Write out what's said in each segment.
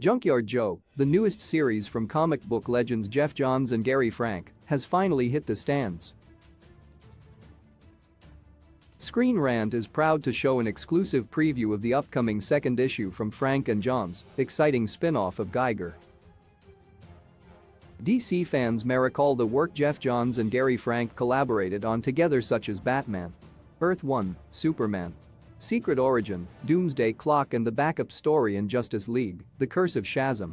Junkyard Joe, the newest series from comic book legends Geoff Johns and Gary Frank, has finally hit the stands. Screen Rant is proud to show an exclusive preview of the upcoming second issue from Frank and Johns' exciting spin-off of Geiger. DC fans may recall the work Geoff Johns and Gary Frank collaborated on together, such as Batman, Earth 1, Superman, Secret Origin, Doomsday Clock, and the backup story in Justice League, The Curse of Shazam.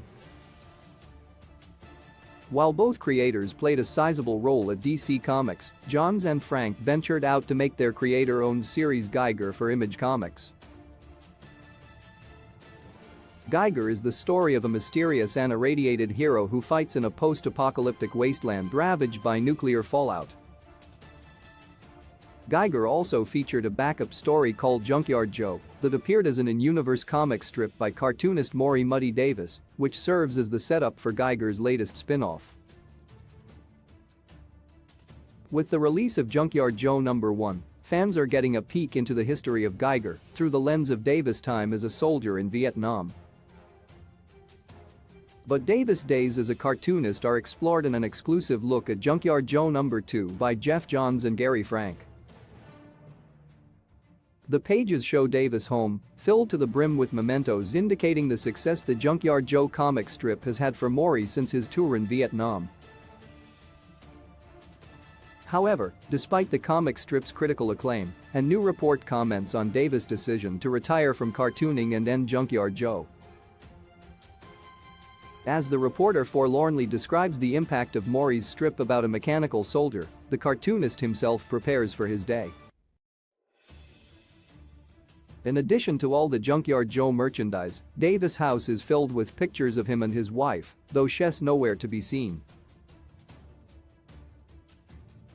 While both creators played a sizable role at DC Comics, Johns and Frank ventured out to make their creator-owned series Geiger for Image Comics. Geiger is the story of a mysterious and irradiated hero who fights in a post-apocalyptic wasteland ravaged by nuclear fallout. Geiger also featured a backup story called Junkyard Joe that appeared as an in-universe comic strip by cartoonist Maury Muddy Davis, which serves as the setup for Geiger's latest spin-off. With the release of Junkyard Joe #1, fans are getting a peek into the history of Geiger through the lens of Davis' time as a soldier in Vietnam. But Davis' days as a cartoonist are explored in an exclusive look at Junkyard Joe #2 by Geoff Johns and Gary Frank. The pages show Davis' home, filled to the brim with mementos indicating the success the Junkyard Joe comic strip has had for Maury since his tour in Vietnam. However, despite the comic strip's critical acclaim and new report comments on Davis' decision to retire from cartooning and end Junkyard Joe, as the reporter forlornly describes the impact of Maury's strip about a mechanical soldier, the cartoonist himself prepares for his day. In addition to all the Junkyard Joe merchandise, Davis' house is filled with pictures of him and his wife, though she's nowhere to be seen.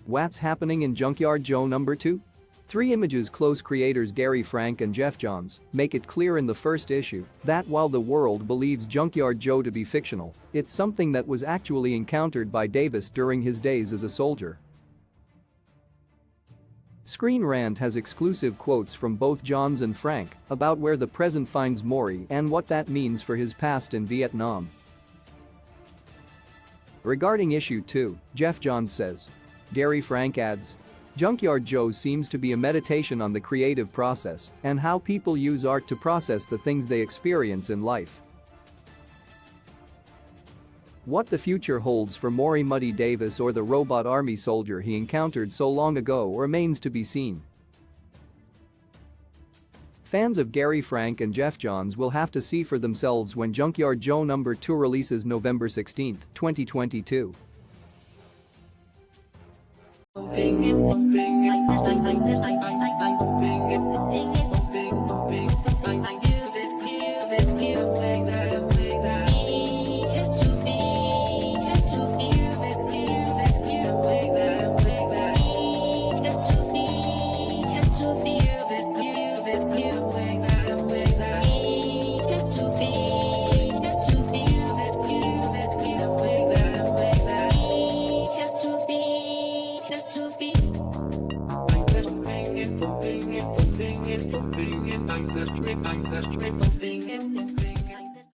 What's happening in Junkyard Joe #2? 3 Images close creators Gary Frank and Geoff Johns make it clear in the first issue that while the world believes Junkyard Joe to be fictional, it's something that was actually encountered by Davis during his days as a soldier. Screen Rant has exclusive quotes from both Johns and Frank about where the present finds Maury and what that means for his past in Vietnam. Regarding issue 2, Geoff Johns says. Gary Frank adds, Junkyard Joe seems to be a meditation on the creative process and how people use art to process the things they experience in life. What the future holds for Maury Muddy Davis or the robot army soldier he encountered so long ago remains to be seen. Fans of Gary Frank and Geoff Johns will have to see for themselves when Junkyard Joe #2 releases November 16, 2022. Bing it, bing it, bing it, bing it, bing it, bing it, bing it, bing it.